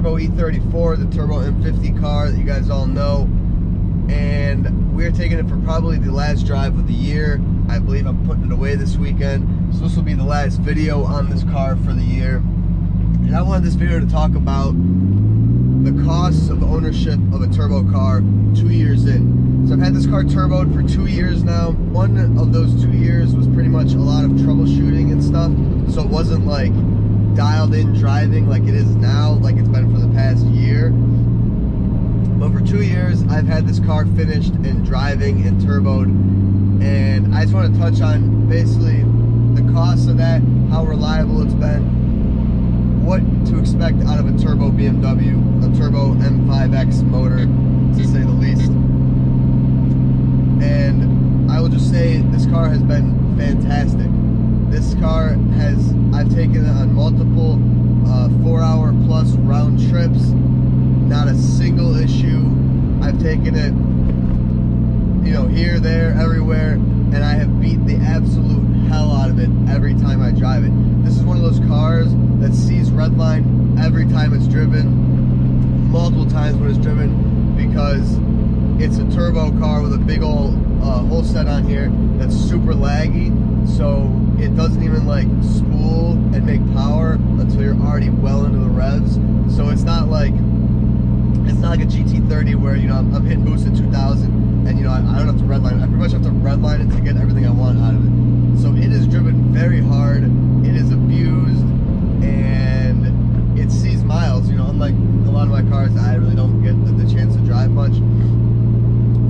turbo E34, the Turbo M50 car that you guys all know, and we're taking it for probably the last drive of the year. I believe I'm putting it away this weekend, so this will be the last video on this car for the year. And I wanted this video to talk about the costs of ownership of a turbo car 2 years in. So I've had this car turboed for 2 years now. One of those 2 years was pretty much a lot of troubleshooting and stuff, so it wasn't like dialed in driving like it is now, like it's been for the past year. But for 2 years I've had this car finished and driving and turboed, and I just want to touch on basically the costs of that, how reliable it's been, what to expect out of a turbo BMW, a Turbo M50 motor, to say the least. And I will just say this car has been fantastic. This car has, I've taken it on multiple 4-hour plus round trips, not a single issue. I've taken it, you know, here, there, everywhere, and I have beat the absolute hell out of it every time I drive it. This is one of those cars that sees redline every time it's driven, multiple times when it's driven, because it's a turbo car with a big old whole set on here that's super laggy, so it doesn't even like spool and make power until you're already well into the revs. So it's not like a GT30 where, you know, I'm hitting boost at 2000 and, you know, I don't have to redline. I pretty much have to redline it to get everything I want out of it. So it is driven very hard, it is abused, and it sees miles, you know, unlike a lot of my cars I really don't get the chance to drive much.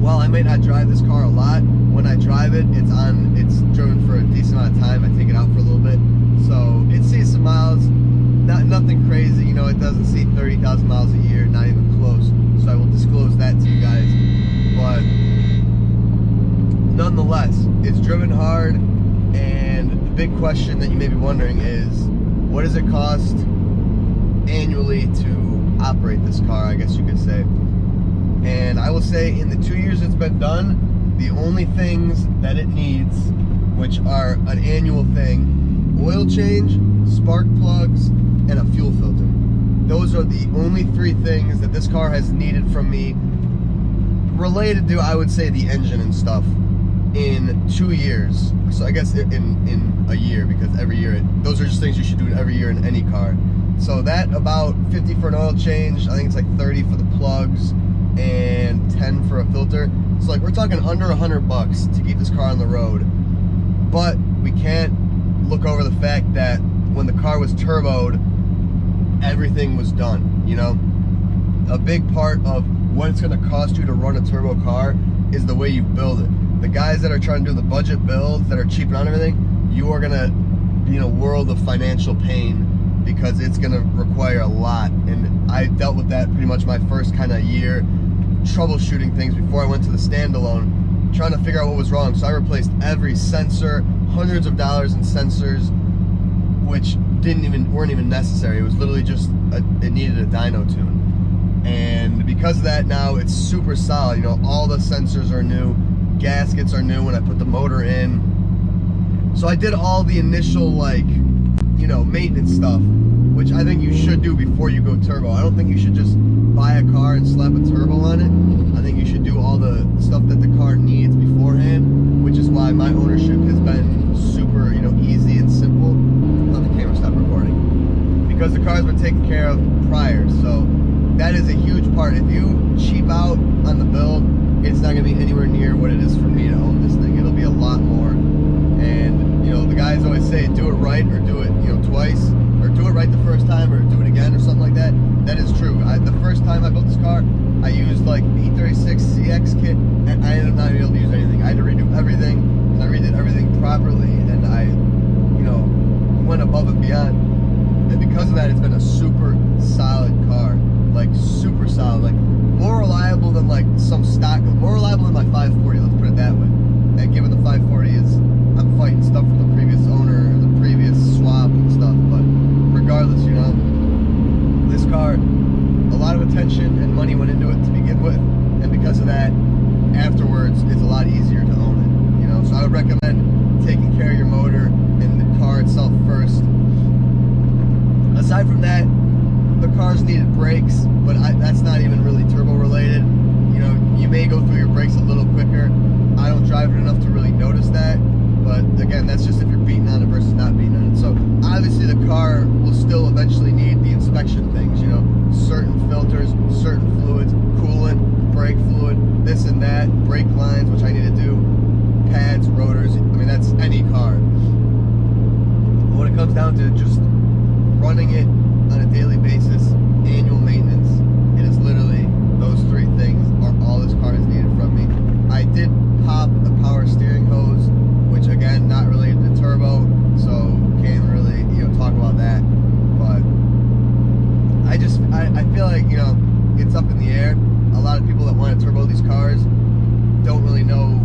While I may not drive this car a lot, when I drive it, it's driven for a decent amount of time. I take it out for a little bit, so it sees some miles, nothing crazy, you know. It doesn't see 30,000 miles a year, not even close. So I will disclose that to you guys. But nonetheless, it's driven hard, and the big question that you may be wondering is, what does it cost annually to operate this car, I guess you could say. And I will say, in the 2 years it's been done, the only things that it needs, which are an annual thing: oil change, spark plugs, and a fuel filter. Those are the only 3 things that this car has needed from me, related to, I would say, the engine and stuff, in 2 years. So I guess in a year, because every year, those are just things you should do every year in any car. So that, about 50 for an oil change, I think it's like 30 for the plugs, and 10 for a filter. So like, we're talking under $100 to keep this car on the road. But we can't look over the fact that when the car was turboed, everything was done, you know. A big part of what it's going to cost you to run a turbo car is the way you build it. The guys that are trying to do the budget builds that are cheaping on everything, you are going to be in a world of financial pain, because it's going to require a lot. And I dealt with that pretty much my first kind of year, troubleshooting things before I went to the standalone, trying to figure out what was wrong. So I replaced every sensor, hundreds of dollars in sensors, which weren't even necessary. It was literally just it needed a dyno tune. And because of that, now it's super solid. You know, all the sensors are new, gaskets are new when I put the motor in. So I did all the initial, like, you know, maintenance stuff, which I think you should do before you go turbo. I don't think you should just buy a car and slap a turbo on it. I think you should do all the stuff that the car needs beforehand, which is why my ownership has been super, you know, easy and simple. Let the camera stop recording. Because the car's been taken care of prior, so that is a huge part. If you cheap out on the build, it's not going to be anywhere near what it is for me to own this thing. It'll be a lot more. And, you know, the guys always say, do it right or do it, you know, twice, or do it right the first time or do it again or something like that. That is true. The first time I built this car, I used like the E36 CX kit, and I ended up not being able to use anything. I had to redo everything, and I redid everything properly, and I, you know, went above and beyond. And because of that, it's been a super solid car. Like, super solid. Like, more reliable than like some stock, more reliable than my 540, let's put it that way. And given the 540 is, I'm fighting stuff from the previous owner, or the previous swap and stuff, but regardless, you know, this car, a lot of attention and money went into it to begin with, and because of that, cars needed brakes, but that's not even really turbo related. You know, you may go through your brakes a little quicker. I don't drive it enough to really notice that, but again, that's just if you're beating on it versus not beating on it. So obviously the car will still eventually need the inspection things, you know, certain filters, certain fluids, coolant, brake fluid, this and that, brake lines, which I need to do, pads, rotors. I mean, that's any car. But when it comes down to just running it on a daily basis, annual maintenance, it is literally those three things are all this car has needed from me. I did pop the power steering hose, which again, not related to turbo, so can't really, you know, talk about that. But I feel like, you know, it's up in the air. A lot of people that want to turbo these cars don't really know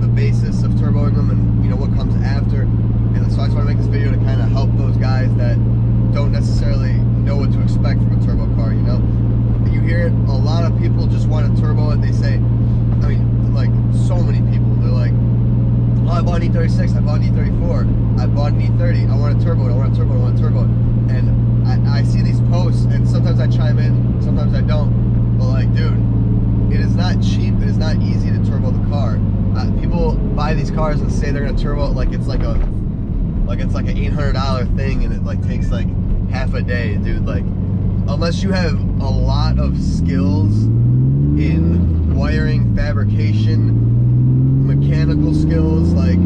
the basis of turboing them and, you know, what comes after. And so I just want to make this video to kind of help those guys that don't necessarily know what to expect from a turbo car, you know? You hear it, a lot of people just want to turbo it. They say, I mean, like, so many people, they're like, oh, I bought an E36, I bought an E34, I bought an E30, I want to turbo it, I want to turbo it, I want to turbo it. And I see these posts, and sometimes I chime in, sometimes I don't. But like, dude, it is not cheap, it is not easy to turbo the car. People buy these cars and say they're gonna turbo it like it's like an $800 thing, and it like takes like half a day, dude. Like, unless you have a lot of skills in wiring, fabrication, mechanical skills, like,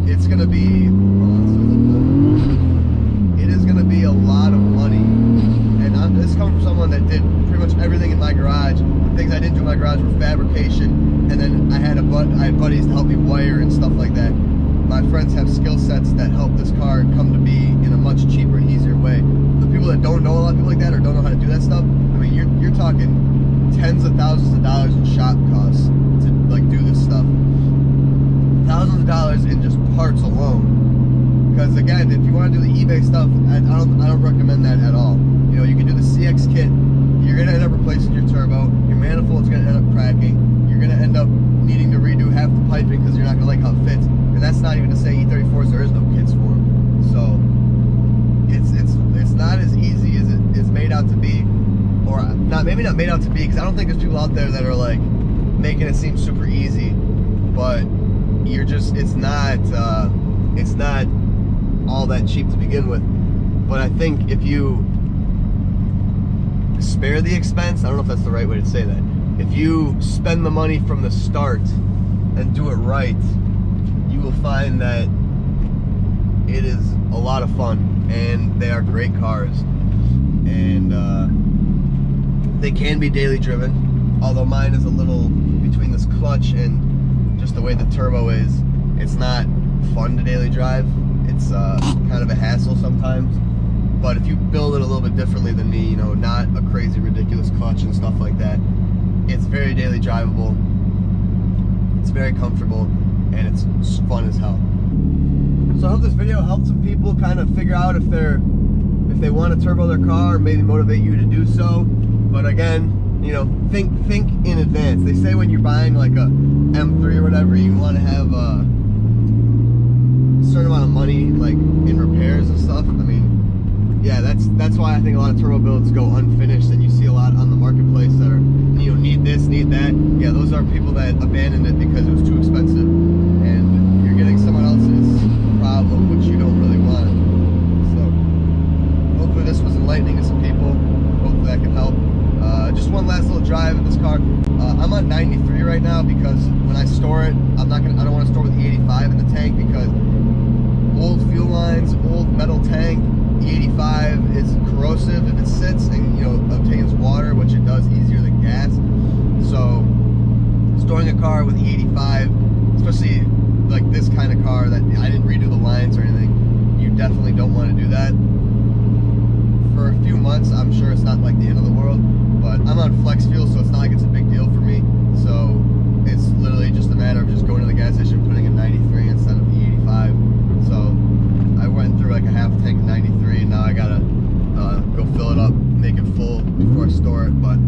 it's gonna be, it is gonna be a lot of money. And this comes from someone that did pretty much everything in my garage. The things I didn't do in my garage were fabrication, and then I had buddies to help me wire and stuff like that. My friends have skill sets that help this car come to be in a much cheaper and easier way. The people that don't know a lot of people like that or don't know how to do that stuff, I mean, you're talking tens of thousands of dollars in shop costs to like do this stuff. Thousands of dollars in just parts alone. Because again, if you want to do the eBay stuff, I don't recommend that at all. You know, you can do the CX kit. You're gonna end up replacing your turbo. Your manifold's gonna end up cracking. You're gonna end up needing to redo half the piping because you're not gonna like how it fits. And that's not even to say E34s, there is no kits for them. So it's not as easy as it is made out to be, or maybe not made out to be, because I don't think there's people out there that are like making it seem super easy. But you're just, it's not all that cheap to begin with. But I think if you spare the expense, I don't know if that's the right way to say that. If you spend the money from the start and do it right, you will find that it is a lot of fun, and they are great cars, and they can be daily driven, although mine is a little, between this clutch and just the way the turbo is, it's not fun to daily drive. It's kind of a hassle sometimes. But if you build it a little bit differently than me, you know, not a crazy ridiculous clutch and stuff like that, it's very daily drivable, it's very comfortable, and it's fun as hell. So I hope this video helped some people kind of figure out if they want to turbo their car, maybe motivate you to do so. But again, you know, think in advance. They say when you're buying like a M3 or whatever, you want to have a certain amount of money like in repairs and stuff. I mean, yeah, that's why I think a lot of turbo builds go unfinished, and you see a lot on the marketplace that are, you know, need this, need that. Yeah, those are people that abandoned it because it was too expensive, and you're getting someone else's problem, which you don't really want. So hopefully this was enlightening to some people. Hopefully that can help. Just one last little drive in this car. I'm on 93 right now because when I store it, I don't want to store with the 85 in the tank, because old fuel lines, old metal tank, E85 is corrosive if it sits and, you know, obtains water, which it does easier than gas. So storing a car with E85, especially like this kind of car that I didn't redo the lines or anything, you definitely don't want to do that. For a few months, I'm sure it's not like the end of the world, but I'm on flex fuel, so it's not like it's a big deal for me. So it's literally just a matter of just going to the gas station, putting in 93 instead of the 85. So I went through like a half tank of 93, and now I gotta go fill it up, make it full before I store it. But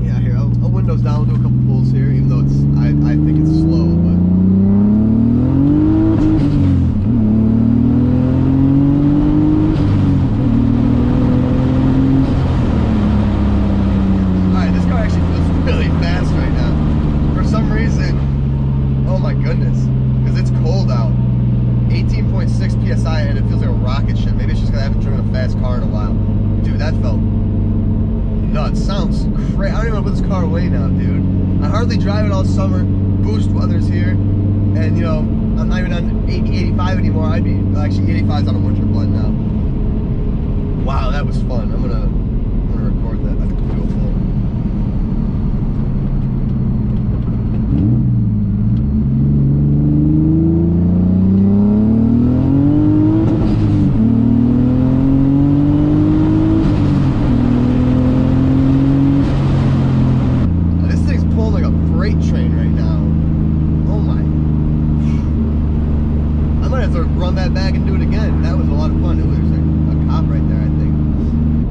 yeah, here, I'll windows down, do a couple pulls here, even though I think it's slow, but sounds crazy. I don't even want to put this car away now, dude. I hardly drive it all summer. Boost weather's here. And, you know, I'm not even on 80, 85 anymore. I'd be, actually 85's on a winter blend now. Wow, that was fun. I'm gonna record that. I think we'll go full.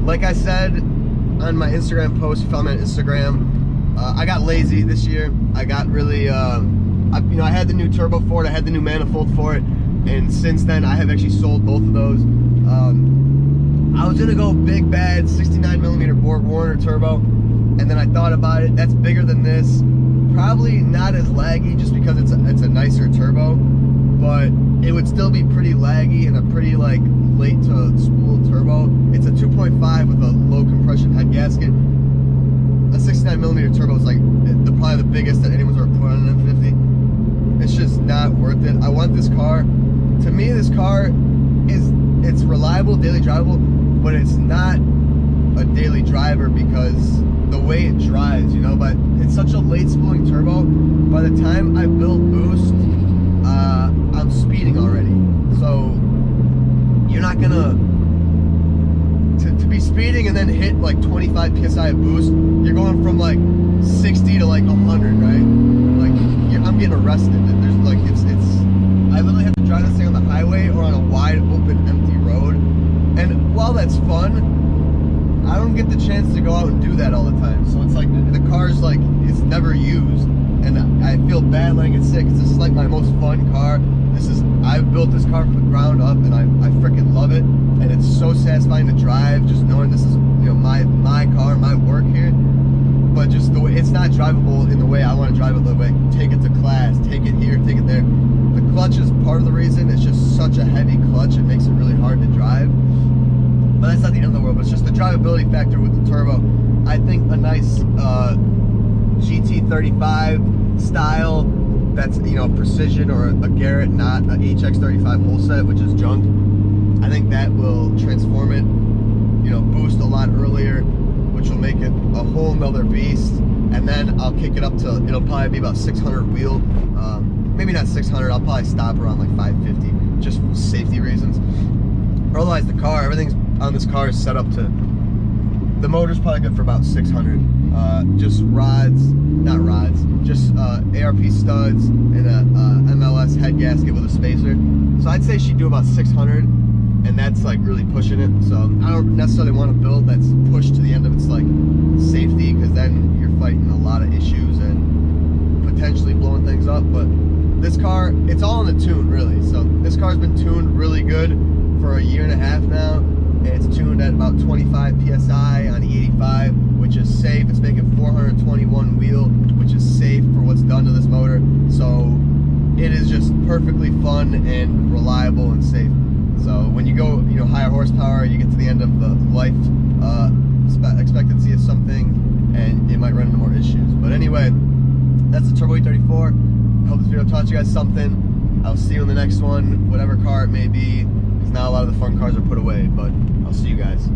Like I said on my Instagram post, if you follow me on Instagram, I got lazy this year. I got really, I had the new turbo for it, I had the new manifold for it, and since then I have actually sold both of those. I was gonna go big bad 69mm Borg Warner turbo, and then I thought about it. That's bigger than this, probably not as laggy just because it's a nicer turbo, but it would still be pretty laggy and a pretty like late to spool turbo. It's a 2.5 with a low compression head gasket. A 69mm turbo is like probably the biggest that anyone's ever put on an M50. It's just not worth it. I want this car. To me, this car it's reliable, daily drivable, but it's not a daily driver because the way it drives, you know. But it's such a late spooling turbo. By the time I build boost, I'm speeding already. So you're not gonna to be speeding and then hit like 25 psi of boost. You're going from like 60 to like 100, right? Like I'm getting arrested. There's like it's. I literally have to drive this thing on the highway or on a wide open empty road. And while that's fun, I don't get the chance to go out and do that all the time. So it's like the car's like it's never used, and I feel bad letting it sit because this is like my most fun car. I've built this car from the ground up, and I freaking love it, and it's so satisfying to drive, just knowing this is, you know, my car, my work here. But just the way it's not drivable in the way I want to drive it, the way take it to class, take it here, take it there. The clutch is part of the reason. It's just such a heavy clutch, it makes it really hard to drive. But that's not the end of the world. But it's just the drivability factor with the turbo. I think a nice GT35 style. That's, you know, precision, or a Garrett, not a HX35 whole set, which is junk. I think that will transform it, you know, boost a lot earlier, which will make it a whole nother beast. And then I'll kick it up to, it'll probably be about 600 wheel. Maybe not 600, I'll probably stop around like 550, just for safety reasons. Or otherwise the car, everything's on this car is set up to, the motor's probably good for about 600. Just ARP studs and a MLS head gasket with a spacer. So I'd say she'd do about 600, and that's like really pushing it. So I don't necessarily want to build that's pushed to the end of its like safety, because then you're fighting a lot of issues and potentially blowing things up. But this car, it's all in the tune really. So this car's been tuned really good for a year and a half now, and it's tuned at about 25 psi on E85, which is safe. It's making 421 wheel, which is safe for what's done to this motor. So it is just perfectly fun and reliable and safe. So when you go, you know, higher horsepower, you get to the end of the life expectancy of something, and it might run into more issues. But anyway, that's the Turbo E34. I hope this video taught you guys something. I'll see you in the next one, whatever car it may be, because now a lot of the fun cars are put away. But I'll see you guys.